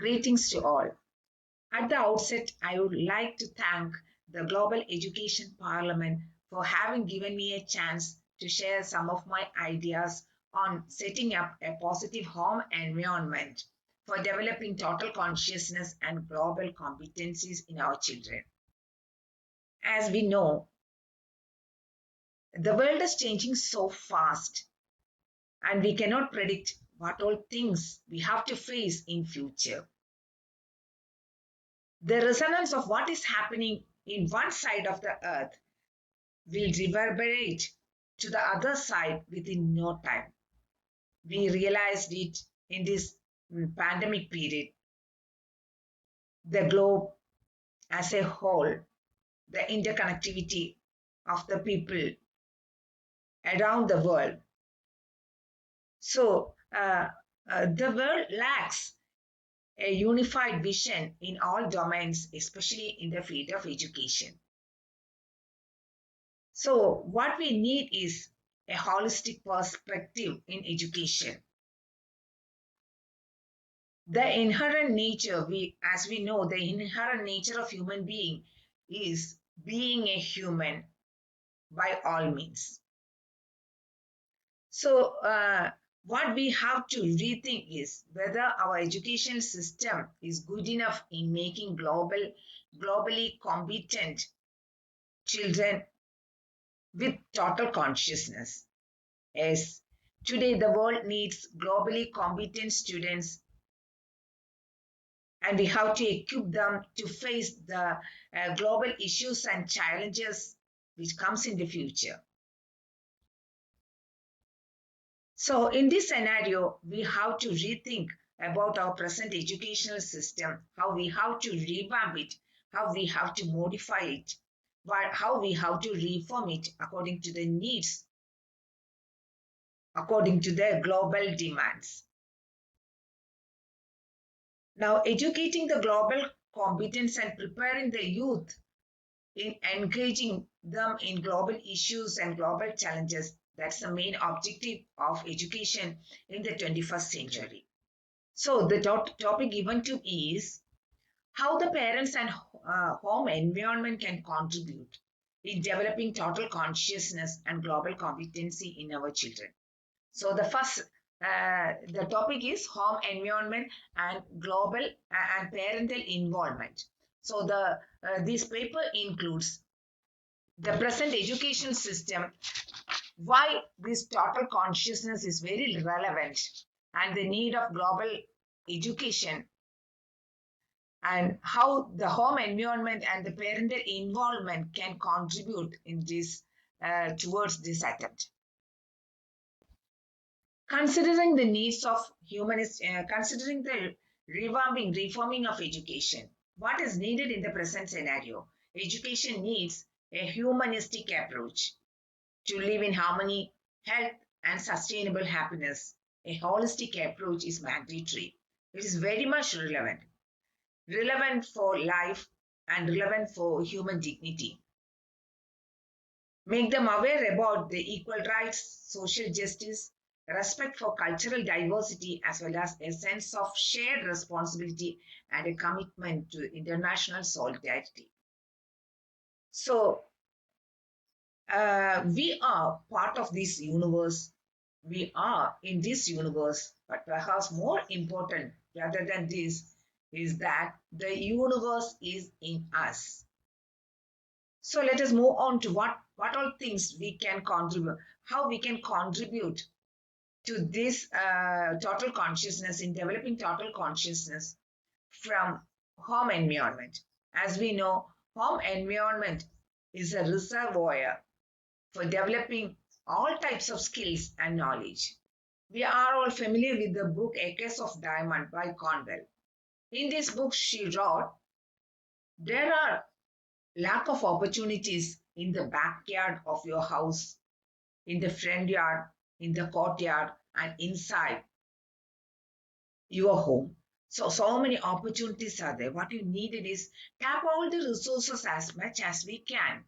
Greetings to all. At the outset, I would like to thank the Global Education Parliament for having given me a chance to share some of my ideas on setting up a positive home environment for developing total consciousness and global competencies in our children. As we know, the world is changing so fast and we cannot predict what all things we have to face in future. The resonance of what is happening in one side of the earth will reverberate to the other side within no time. We realized it in this pandemic period. The globe as a whole, the interconnectivity of the people around the world. So, the world lacks a unified vision in all domains, especially in the field of education. So what we need is a holistic perspective in education. The inherent nature, as we know, the inherent nature of human being is being a human by all means. So what we have to rethink is whether our education system is good enough in making globally competent children with total consciousness. Yes, today the world needs globally competent students and we have to equip them to face the global issues and challenges which comes in the future. So in this scenario, we have to rethink about our present educational system, how we have to revamp it, how we have to modify it, how we have to reform it according to the needs, according to the global demands. Now, educating the global competence and preparing the youth in engaging them in global issues and global challenges, that's the main objective of education in the 21st century. So the topic given to is how the parents and home environment can contribute in developing total consciousness and global competency in our children. So the topic is home environment and global and parental involvement. So this paper includes the present education system, why this total consciousness is very relevant and the need of global education, and how the home environment and the parental involvement can contribute in this towards this attempt. Considering the needs of considering the reforming of education, what is needed in the present scenario? Education needs a humanistic approach to live in harmony, health, and sustainable happiness. A holistic approach is mandatory. It is very much relevant for life and relevant for human dignity. Make them aware about the equal rights, social justice, respect for cultural diversity, as well as a sense of shared responsibility and a commitment to international solidarity. So, we are part of this universe. We are in this universe, but perhaps more important rather than this is that the universe is in us. So let us move on to what all things we can contribute, how we can contribute to this total consciousness, in developing total consciousness from home environment. As we know, home environment is a reservoir for developing all types of skills and knowledge. We are all familiar with the book Acres of Diamond by Cornwell. In this book, she wrote, there are lack of opportunities in the backyard of your house, in the front yard, in the courtyard, and inside your home. So many opportunities are there. What you needed is tap all the resources as much as we can.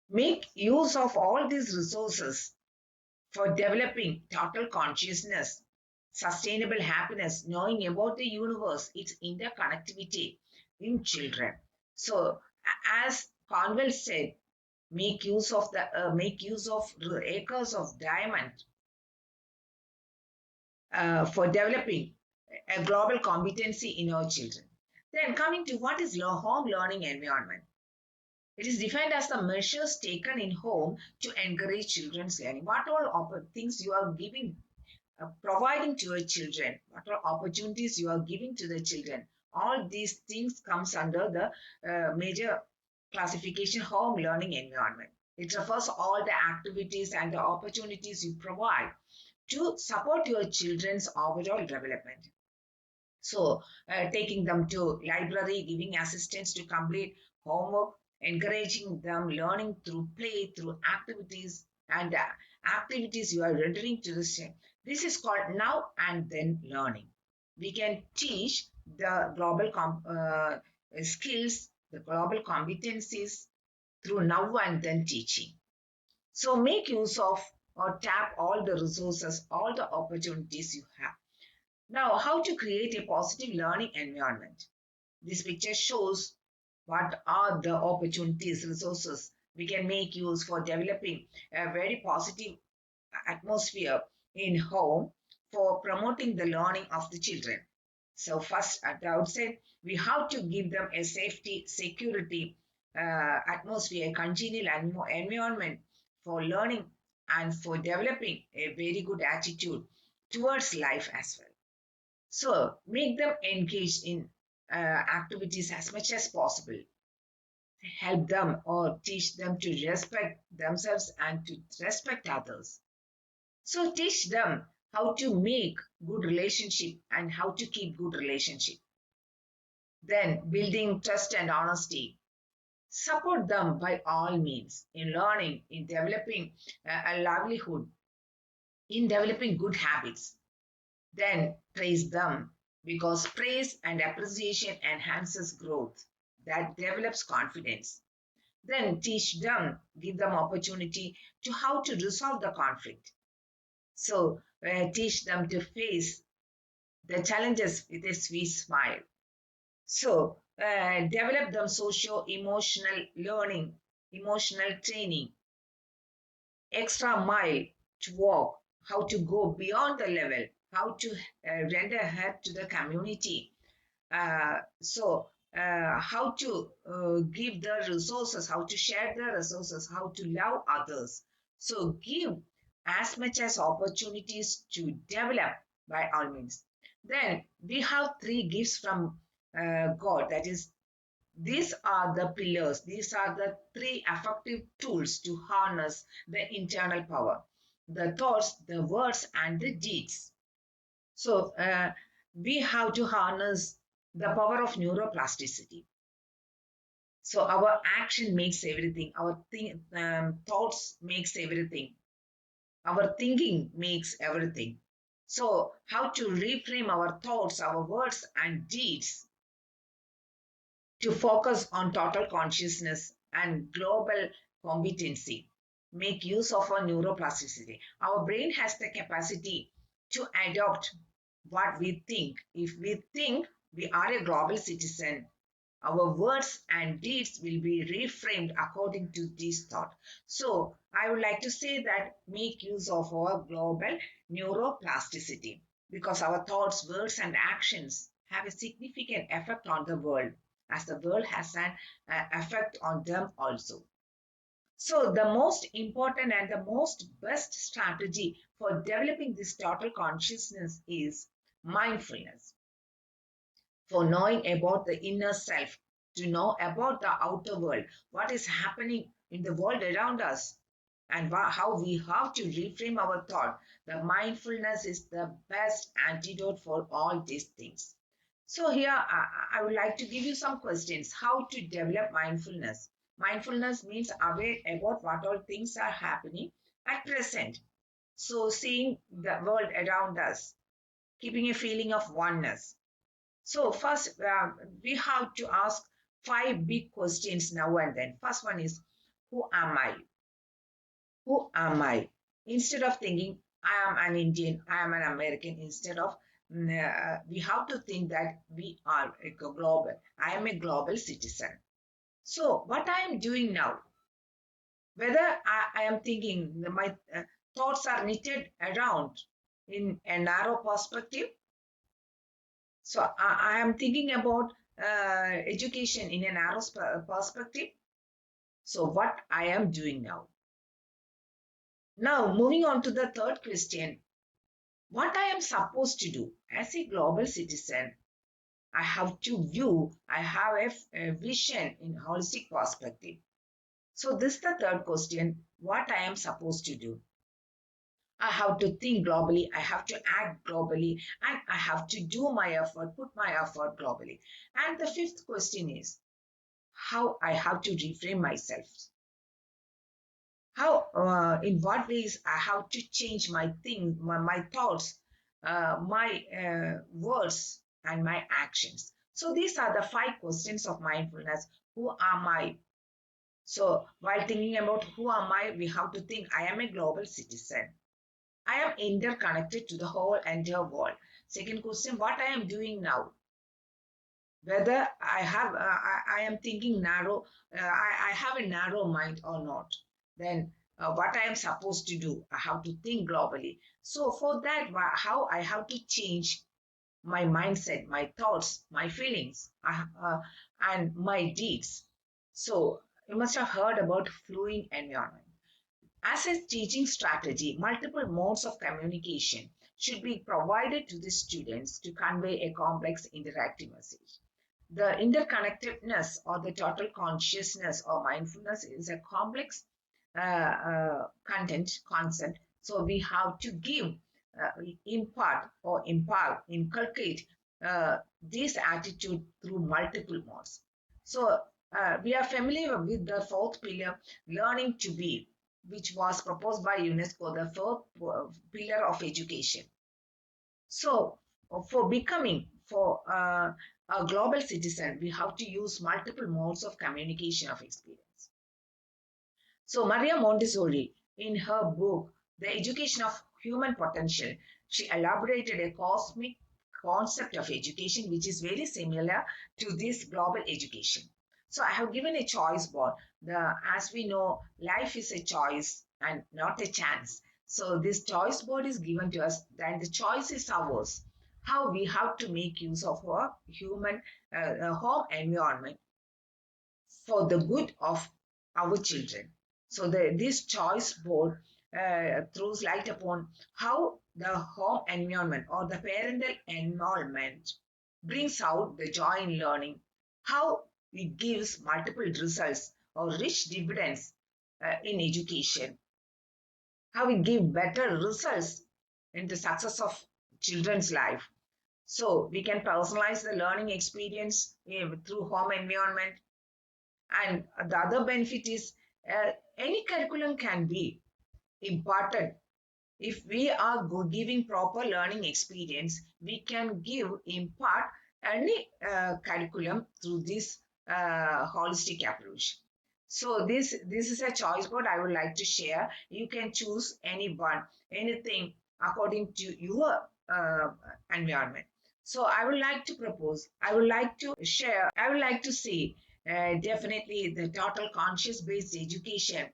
Make use of all these resources for developing total consciousness sustainable happiness, knowing about the universe, its interconnectivity in children. So, as Conwell said, make use of acres of diamond for developing a global competency in our children. Then coming to what is home learning environment. It is defined as the measures taken in home to encourage children's learning. What all things you are giving, providing to your children, what all opportunities you are giving to the children. All these things comes under the major classification home learning environment. It refers all the activities and the opportunities you provide to support your children's overall development. So, taking them to library, giving assistance to complete homework, encouraging them learning through play, through activities, and activities you are rendering to the same. This is called now and then learning. We can teach the global skills, the global competencies through now and then teaching. So make use of or tap all the resources, all the opportunities you have. Now, how to create a positive learning environment. This picture shows what are the opportunities, resources we can make use for developing a very positive atmosphere in home for promoting the learning of the children. So first, at the outset, we have to give them a safety, security atmosphere, a congenial environment for learning and for developing a very good attitude towards life as well. So make them engaged in activities as much as possible. Help them or teach them to respect themselves and to respect others. So teach them how to make good relationship and how to keep good relationship. Then building trust and honesty. Support them by all means in learning, in developing a livelihood, in developing good habits. Then praise them because praise and appreciation enhances growth that develops confidence. Then teach them, give them opportunity to how to resolve the conflict. So teach them to face the challenges with a sweet smile. So develop them socio-emotional learning, emotional training, extra mile to walk, how to go beyond the level, how to render help to the community. How to give the resources, how to share the resources, how to love others. So give as much as opportunities to develop by all means. Then we have three gifts from God. That is, these are the pillars. These are the three effective tools to harness the internal power. The thoughts, the words, and the deeds. So we have to harness the power of neuroplasticity. So our action makes everything. Our thoughts makes everything. Our thinking makes everything. So how to reframe our thoughts, our words, and deeds to focus on total consciousness and global competency. Make use of our neuroplasticity. Our brain has the capacity to adopt what we think. If we think we are a global citizen, our words and deeds will be reframed according to this thought. So I would like to say that make use of our global neuroplasticity because our thoughts, words, and actions have a significant effect on the world as the world has an effect on them also. So the most important and the most best strategy for developing this total consciousness is mindfulness. For knowing about the inner self, to know about the outer world, what is happening in the world around us, and how we have to reframe our thought. The mindfulness is the best antidote for all these things. So here I would like to give you some questions. How to develop mindfulness? Mindfulness means aware about what all things are happening at present. So seeing the world around us, keeping a feeling of oneness. So first, we have to ask five big questions now and then. First one is, who am I? Who am I? Instead of thinking, I am an Indian, I am an American, instead of we have to think that we are a global. I am a global citizen. So, what I am doing now, whether I am thinking my thoughts are knitted around in a narrow perspective, so I am thinking about education in a narrow perspective. So, what I am doing now. Now, moving on to the third question, what I am supposed to do as a global citizen. I have to view, I have a vision in holistic perspective. So this is the third question, what I am supposed to do. I have to think globally, I have to act globally, and I have to do my effort, put my effort globally. And the fifth question is how I have to reframe myself. How, in what ways I have to change my thing, my thoughts, my words, and my actions. So these are the five questions of mindfulness. Who am I? So while thinking about who am I, we have to think I am a global citizen. I am interconnected to the whole entire world. Second question, what I am doing now, whether I am thinking narrow, I have a narrow mind or not. Then what I am supposed to do, I have to think globally. So for that, how I have to change my mindset, my thoughts, my feelings, and my deeds. So you must have heard about fluid environment. As a teaching strategy, multiple modes of communication should be provided to the students to convey a complex interactive message. The interconnectedness or the total consciousness or mindfulness is a complex content concept. So we have to give, impart or impart, inculcate this attitude through multiple modes. So we are familiar with the fourth pillar, learning to be, which was proposed by UNESCO, the fourth pillar of education. So, for becoming for a global citizen, we have to use multiple modes of communication of experience. So, Maria Montessori, in her book, The Education of Human Potential, she elaborated a cosmic concept of education which is very similar to this global education. So, I have given a choice board. As we know, life is a choice and not a chance. So, this choice board is given to us, and the choice is ours. How we have to make use of our human home environment for the good of our children. So this choice board throws light upon how the home environment or the parental environment brings out the joy in learning, how it gives multiple results or rich dividends in education, how it gives better results in the success of children's life. So we can personalize the learning experience through home environment. And the other benefit is any curriculum can be imparted. If we are giving proper learning experience, we can impart any curriculum through this holistic approach. So this is a choice board I would like to share. You can choose any one, anything according to your environment. So I would like to propose, I would like to share, I would like to say definitely the total conscious based education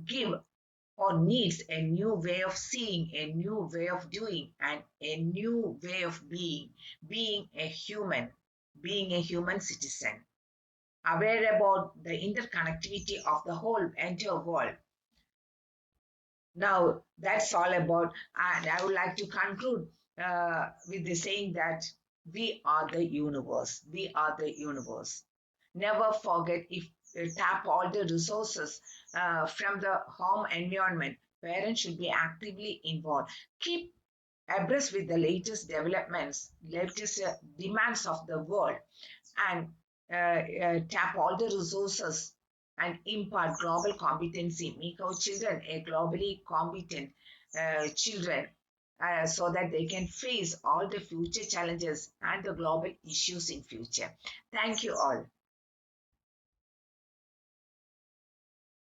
give or needs a new way of seeing, a new way of doing, and a new way of being being a human citizen, aware about the interconnectivity of the whole entire world. Now, that's all about, and I would like to conclude with the saying that we are the universe. We are the universe. Never forget, if tap all the resources from the home environment. Parents should be actively involved. Keep abreast with the latest developments, latest demands of the world, and tap all the resources and impart global competency. Make our children a globally competent children so that they can face all the future challenges and the global issues in future. Thank you all.